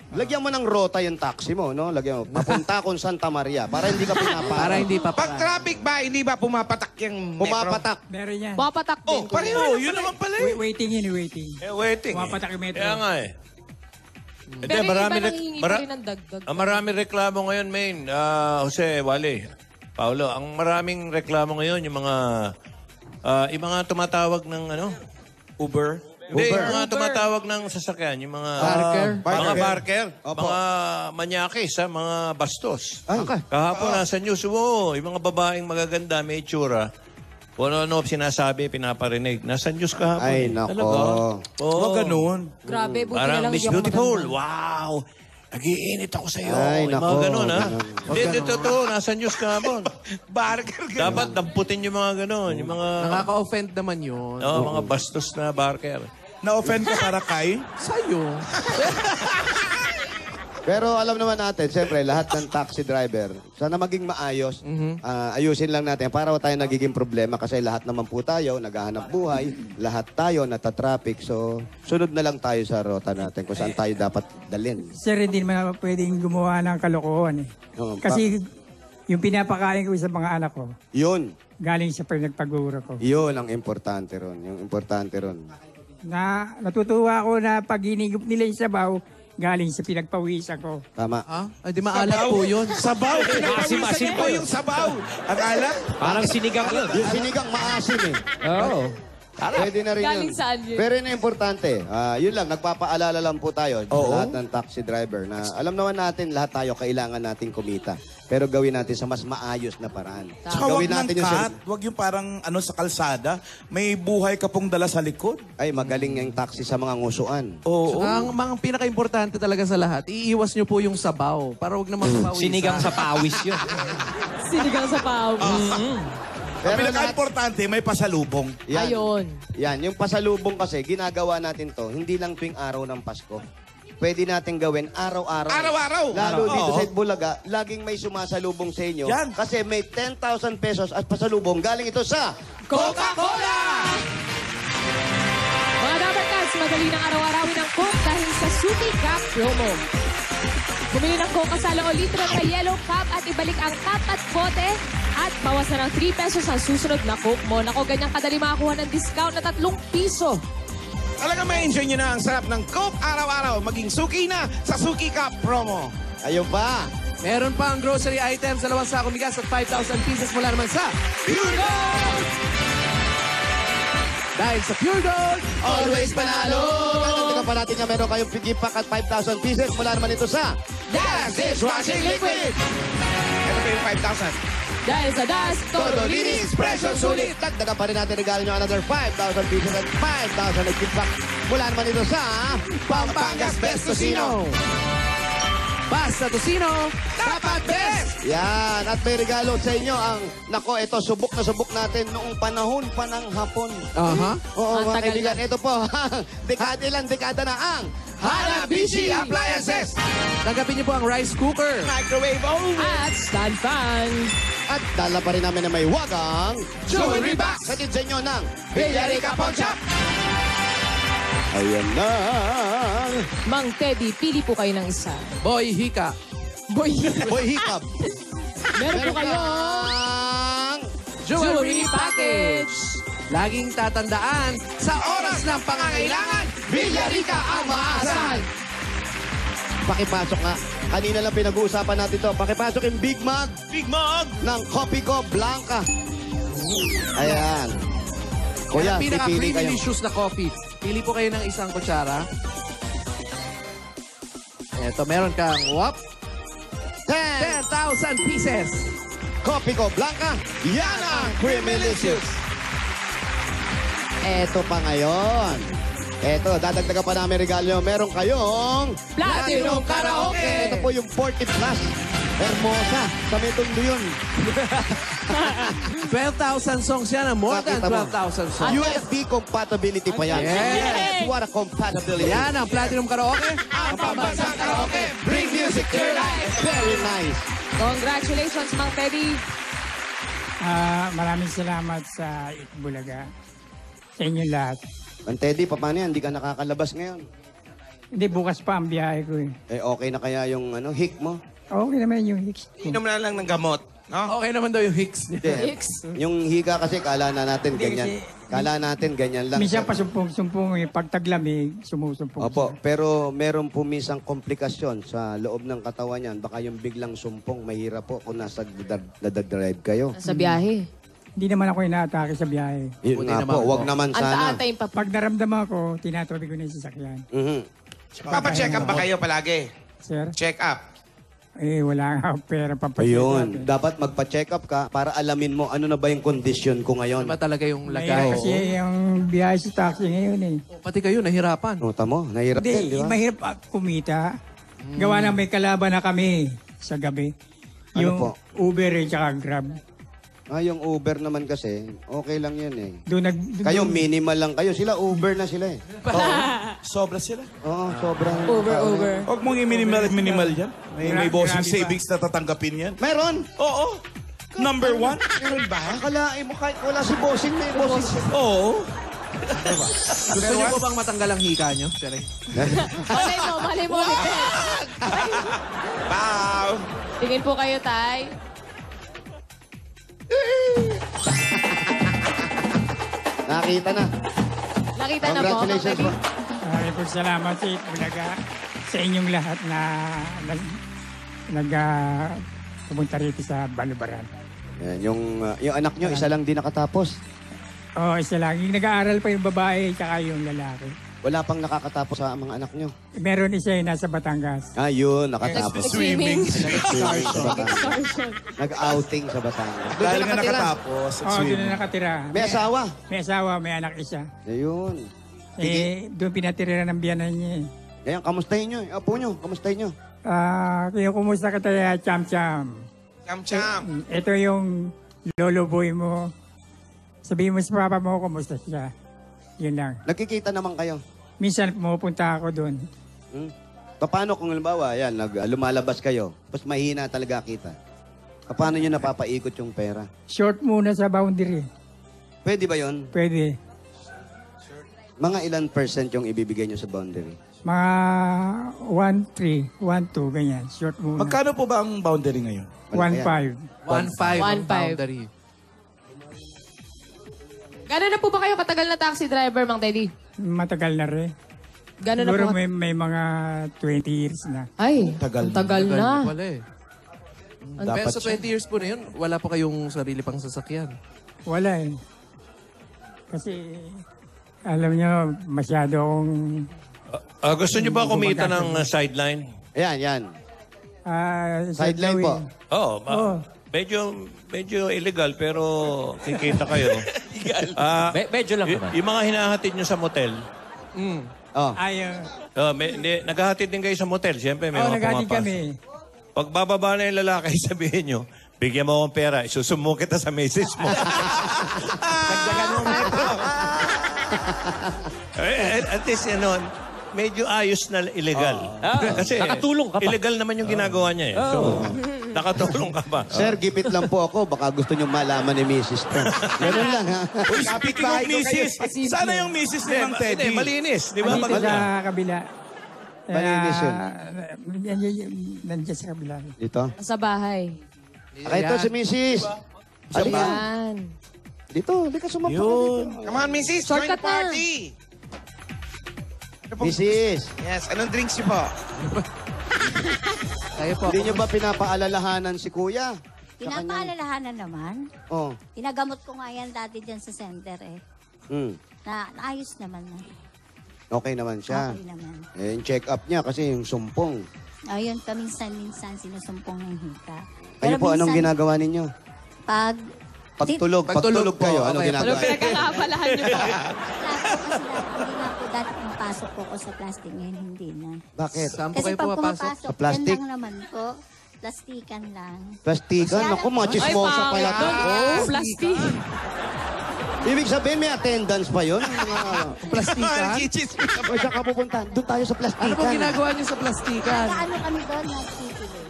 Lagyan mo ng rota yung taxi mo, no? Lagyan mo, papunta akong Santa Maria para hindi ka pinapara. Para hindi pa Pag traffic ba, hindi ba pumapatak yung metro? Pumapatak. Meron yan. Papatak din. Oh, pareho. Yun naman pala eh. Waiting yun, waiting. Waiting. Pumapatak yung metro. Kaya nga eh. Pero yung iba nanghihingi pa rin ng dagdag. Maraming reklamo ngayon, Main. Jose, Wally, Paolo, ang maraming reklamo ngayon, yung mga tumatawag ng Uber. Hindi, yung mga tumatawag ng sasakyan, yung mga... Mga barker. Mga manyakis, mga bastos. Kahapon nasa news, yung mga babaeng magaganda, may itsura. Kung ano sinasabi, pinaparinig. Nasa news kahapon. Ay, nako. Talaga. Huwag ganun. Grabe, buti na Parang lang Miss hindi ako Beautiful. maganda. Wow! Nag-iinit ako sa'yo. Ay, Yung nako. mga ganun, ha? Ganun. Hindi, totoo. Nasa news kahapon. Barker. Dapat damputin yung mga ganun. Yung mga... Nakaka-offend naman yun. mga bastos na barker. Na-offend ka para kay? Sa'yo. Pero alam naman natin, siyempre, lahat ng taxi driver, sana maging maayos. Ayusin lang natin para tayo nagiging problema kasi lahat naman po tayo, naghahanap buhay, lahat tayo natatraffic. So, sunod na lang tayo sa rota natin kung saan tayo dapat dalhin. Sir, hindi naman pwedeng gumawa ng kalokohan eh. Kasi yung pinapakain ko sa mga anak ko, Yun. galing sa pinagpagura ko. Yun ang importante ron. Yung importante ron. Natutuwa ako na pag hinigup nila yung sabaw, galing sa pinagpawisan ko. Tama. Ay, di maalat po yun. Sabaw. Asim-asim po po yung sabaw. Ang alat. Parang sinigang yun. Yung sinigang maasim eh. Oo. Pwede na rin Galing yun. saan yun? Pero yun ang importante. Yun lang, nagpapaalala lang po tayo sa lahat ng taxi driver na alam naman natin lahat tayo kailangan nating kumita. Pero gawin natin sa mas maayos na paraan. Saka huwag Gawin ng natin yung cut. Huwag yung parang sa kalsada. May buhay ka pong dala sa likod. Ay, magaling yung taxi sa mga ngusuan. Oo. Ang mga pinaka-importante talaga sa lahat, iiwas nyo po yung sabaw para wag naman pawisan. Sinigang sa pawis yun. Sinigang sa pawis. Pero Ang pinaka-importante, may pasalubong. yan, Ayun. yan, yung pasalubong kasi, ginagawa natin to, hindi lang tuwing araw ng Pasko. Pwede natin gawin araw-araw. Araw-araw. Lalo dito Oo. sa Itbulaga, laging may sumasalubong sa inyo. Yan. Kasi may 10,000 pesos at pasalubong galing ito sa Coca-Cola! Mga dabarkas, madali ng araw-arawin ng Coke dahil sa Suki Cup promo. Bumili ng Coke kasala o litro sa yellow cup at ibalik ang cup at bote at bawasan ng 3 pesos ang susunod na Coke mo. Nako, ganyang kadali makakuha ng discount na 3 piso. Talagang ma-enjoy nyo na ang sarap ng Coke araw-araw. Maging suki na sa Suki Cup promo. Ayun pa. Meron pa ang grocery items sa 2 sakong bigas at 5,000 pieces mula naman sa Pure Gold! Dahil sa Pure Gold, always panalo! Dagdagan pa natin nga meron kayong pigipak at 5,000 pieces mula naman ito sa Das Dishwashing Liquid. Ito pa yung 5,000. Dahil sa Das, Todo Linis Pressure Sulit. Dagdagan pa rin natin regalo nyo another 5,000 pieces at 5,000 na gift pack mula naman ito sa Pampangas Best Tocino! Basta Tocino, dapat best! Yan, at may regalo sa inyo ang, nako, ito, subok na subok natin noong panahon pa ng hapon. Aha. Oo, Ang mga tagal kaibigan, na. ito po, ilang dekada na ang Hanabishi Appliances! Tanggapin niyo po ang rice cooker. Microwave oven! At stand fan. At dala pa rin namin na may wagang Jewelry box! sa sa inyo ng Villarica Pawn Shop! Ayan na. Mang Teddy, pili po kayo ng isa. Boy Hika. Boy, Boy Hikap. meron po kayo Jewelry package. Laging tatandaan, sa oras ng pangangailangan, Villarica ang maasahan! Pakipasok nga. Kanina lang pinag-uusapan natin to. Pakipasok yung Big Mag Big Mug! ng Copico Blanca. Ayan. Kuya, Ang pipili kayo. pinaka-pre-delicious na coffee. Pili po kayo ng isang kutsara. Eto, meron kang, 10,000 pieces. Copico Blanca. Yan ang Creamylicious. Eto pa ngayon. Eto, dadagdagan pa namin regalo. Meron kayong Platinum Karaoke. Ito po yung 40 plus. Hermosa. Sa may tundo yun. 12,000 songs yan. More than Nakita mo. 12,000 songs. USB compatibility pa yan. Yes. What a compatibility. Yan ang Platinum Karaoke. Ang pambansang karaoke! Bring music to your life! Very nice. Congratulations, Mang Teddy. Maraming salamat sa Itbulaga. Sa inyo lahat. Man Teddy, paano yan? Hindi ka nakakalabas ngayon. Hindi, bukas pa ang biyahe ko eh. Eh, okay na kaya yung hick mo? Okay naman yung hicks. Inom na lang ng gamot. No? Okay naman daw yung Hicks. Hindi. Yung higa kasi, kala na natin ganyan. Kala natin ganyan lang. Minsan pasumpong-sumpong eh. Pag taglamig, sumusumpong. Opo, pero meron po minsan komplikasyon sa loob ng katawan niyan. Baka yung biglang sumpong, mahirap po kung nasa nadadrive kayo. Sa biyahe. Hindi naman ako inaatake sa biyahe. Yun Buti nga naman po, po. wag naman sana. Anta-antayin pa po. Pag naramdaman ko, tinatabi ko na yung sasakyan. Mhm. Papacheck up ba kayo palagi? Sir, Check up. wala nga akong pera pampacheck Ayun, dapat magpa-check up ka para alamin mo ano na ba yung kondisyon ko ngayon. Ano ba talaga yung Mahirap lagay? kasi yung biyahe sa taxi ngayon eh. Pati kayo, nahirapan. O, tamo, nahirap din, di Hindi, ba? mahirap kumita. Gawa na may kalaban na kami sa gabi. Ano Yung po? Uber at saka Grab. Yung Uber naman kasi, okay lang yun eh. Doon Kayo, minimal lang kayo. Sila, Uber na sila eh. Sobra sila. Oo, sobrang... Over. Huwag mong i-minimal yan. May bossing Grabe ba? savings na tatanggapin yan. Meron! Oo. Number one. Meron ba? Akalain mo kahit wala si bossing, may bossing. Oo. Gusto niyo po bang matanggal ang hika nyo? Sorry. Malay mo. Wow! Tingin po kayo, Tay. Nakita na. Nakita na po. Congratulations po. Maraming po salamat sa Itbulaga sa inyong lahat na pumunta rito sa Balubaran. Yan, yung anak nyo, isa lang di nakatapos. Oo, isa lang. Yung nag-aaral pa yung babae tsaka yung lalaki. Wala pang nakakatapos sa mga anak nyo. Meron isa yung nasa Batangas. Yun, nakatapos. Swimming. Swimming sa Batangas. Excursion. Nag-outing sa Batangas. Doon Dahil ka nga nakatira. nakatapos at Oo, doon swimming. na nakatira. May asawa. May asawa, may anak isa. Ayun. Doon pinatira ng biyanan niya eh. Ngayon, kamustahin nyo. Apo nyo, kamustahin nyo. Kaya kumusta ka tayo, Cham-Cham? Cham-cham. Ito yung lolo boy mo. Sabihin mo sa papa mo, kumusta siya. Yun lang. Nagkikita naman kayo. Minsan pumupunta ako doon. Paano kung halimbawa, yan, lumalabas kayo, tapos mahina talaga kita. Paano nyo napapaikot yung pera? Short muna sa boundary. Pwede ba yon? Pwede. Mga ilan % yung ibibigay nyo sa boundary? Mga 1-3, 1-2, ganyan. Short muna. Magkano po ba ang boundary ngayon? 1-5. 1.5 ang 1.5. boundary. Gano'n na po ba kayo katagal na taxi driver, Mang Teddy? Matagal na rin. Gano'n na Siguro po? may mga 20 years na. Ay, Tagal ang tagal na. Wala eh. Dapat Pero sa 20 years po na yun, wala pa kayong sarili pang sasakyan. Wala eh. Kasi, alam nyo, masyado akong... Gusto niyo ba kumita ng sideline? Ayan, yan. sa Sideline po. gawin. Oo. Oo. Medyo illegal pero kikita kayo. Medyo lang naman. Yung mga hinahatid nyo sa motel, Oh. Ayaw. Hindi, naghahatid din kayo sa motel. Siyempre, may mga naghatid pumapasok. kami. Pag bababa na yung lalaki, sabihin nyo, bigyan mo akong pera, isusumo kita sa message mo. Dagdagan mo metro. At least, medyo ayos na illegal. Kasi nakatulong ka pa. illegal naman yung ginagawa niya. So, nakatulong ka pa. Sir, gipit lang po ako. Baka gusto nyo malaman ni Mrs. to. Ganun lang, ha? Uy, speaking of misis, sana yung misis ni Mang Teddy. Malinis. Di ba? Dito sa kabila. Malinis yun. Nandiyan sa kabila. Dito. Sa bahay. Ito si Mrs. Halika. Yan. Dito, halika sumapa ka dito. Come on, Mrs. Join the Shortcut na. party. Mrs. Yes, anong drinks niyo po? Hindi nyo ba pinapaalalahanan si Kuya? Pinapaalalahanan naman. Oh. Pinagamot ko nga yan dati dyan sa center eh. Naayos naman na. Okay naman siya. Okay naman. Eh, yung check-up niya kasi yung sumpong. Ayun, paminsan-minsan sinusumpong ng hita. Kayo po, anong minsan, ginagawa ninyo? Pagtulog Pagtulog kayo, anong okay. ginagawa? Pinagkakabalahan niyo pa. hindi nga po dati pumapasok po ko sa plastic ngayon, hindi na. Bakit? Saan po Kasi kayo pag pumapasok? pumapasok, Sa plastic? yan lang naman po. Plastikan lang. Plastikan? Naku, mga chismosa pala to. Oh, plastic. Ibig sabihin, may attendance pa yun? Plastikan? O saan ka pupunta? Doon tayo sa plastikan. Ano po ginagawa niyo sa plastikan? Ano kami doon? Nagpipili.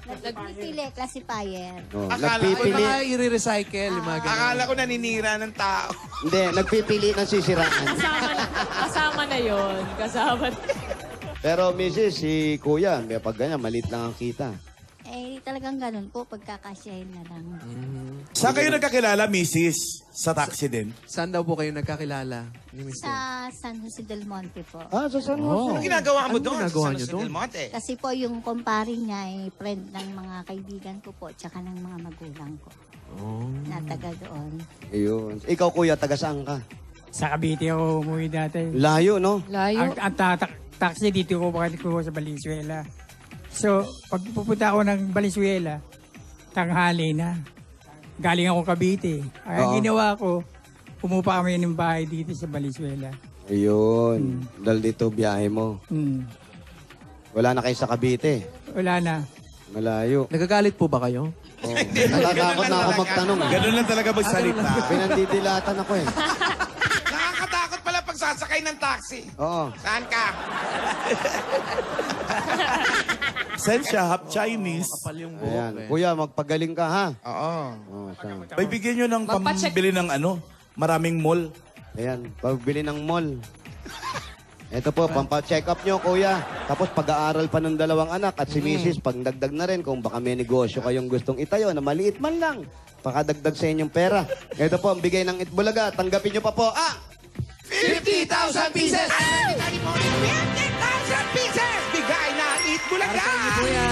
Nagpipili, classifier. Oh, O nagpipili. baka i-recycle yung mga ganun. Akala ko naninira ng tao. Hindi, nagpipili ng sisiraan. Kasama na yon. Kasama na. Pero Mrs., si Kuya, may pag ganyan, maliit lang ang kita. Eh, talagang ganun po, pagkakasyahin na lang. Saan kayo nagkakilala, misis? Sa taxi din? Saan daw po kayo nagkakilala ni Mr.? Sa San Jose del Monte po. Ah, sa San Jose. Anong ginagawa mo Anong doon? ginagawa Sa niyo San doon? Del Monte? Kasi po yung kumpare niya ay friend ng mga kaibigan ko po, tsaka ng mga magulang ko. Na taga doon. Ayun. Ikaw, Kuya, taga saan ka? Sa Cavite ako umuwi dati. Layo, no? Layo. Ang taxi dito ko ko sa Valenzuela. So, pag pupunta ako ng Valenzuela, tanghali na. Galing ako Cavite. Ay, ang Oo. ginawa ko, pumupa kami ng bahay dito sa Valenzuela. Ayun. Dahil dito biyahe mo. Wala na kayo sa Cavite. Wala na. Malayo. Nagagalit po ba kayo? Oh. Natatakot na ako magtanong. Ganun lang talaga magsalita. Pinandidilatan ako eh. Nakakatakot pala pag sasakay ng taxi. Oo. Saan ka? Sensya, half Chinese. Ayan. Kuya, magpagaling ka ha. Oo. Oh, saan? May bigyan nyo ng Magpa-check. pambili ng maraming mall. Ayan, pagbili ng mall. Ito po, pampa-check up nyo, kuya. Tapos pag-aaral pa ng dalawang anak at si Mrs. pag dagdag na rin kung baka may negosyo kayong gustong itayo na maliit man lang. Pakadagdag sa inyong pera. Ito po, ang bigay ng Itbulaga. Tanggapin nyo pa po. 50,000 pieces! 50,000 pieces! Bigay na Itbulaga!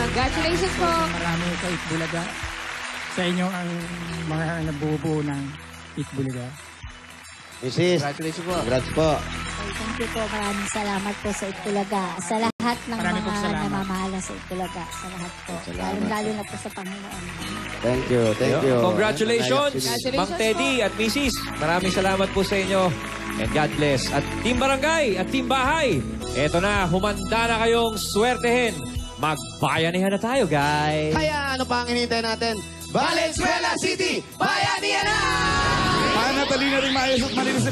Congratulations po. Marami sa Itbulaga. Sa inyo ang mga nabubuo ng Itbulaga. Mrs. Congratulations po. Congrats po. Okay, thank you po. Maraming salamat po sa Itbulaga. Sa lahat ng Maraming mga salamat. namamahala sa Itbulaga. Sa lahat po. Lalo na po sa Panginoon. Thank you, thank you. Congratulations, Congratulations Mang Teddy at Mrs. Maraming salamat po sa inyo. And God bless. At Team Barangay at Team Bahay, eto na, humanda na kayong swertehin. Magbayanihan na tayo, guys. Kaya ano pa ang hinihintay natin? Valenzuela City, Bayanihan na! Panatali na rin maayos at malinis na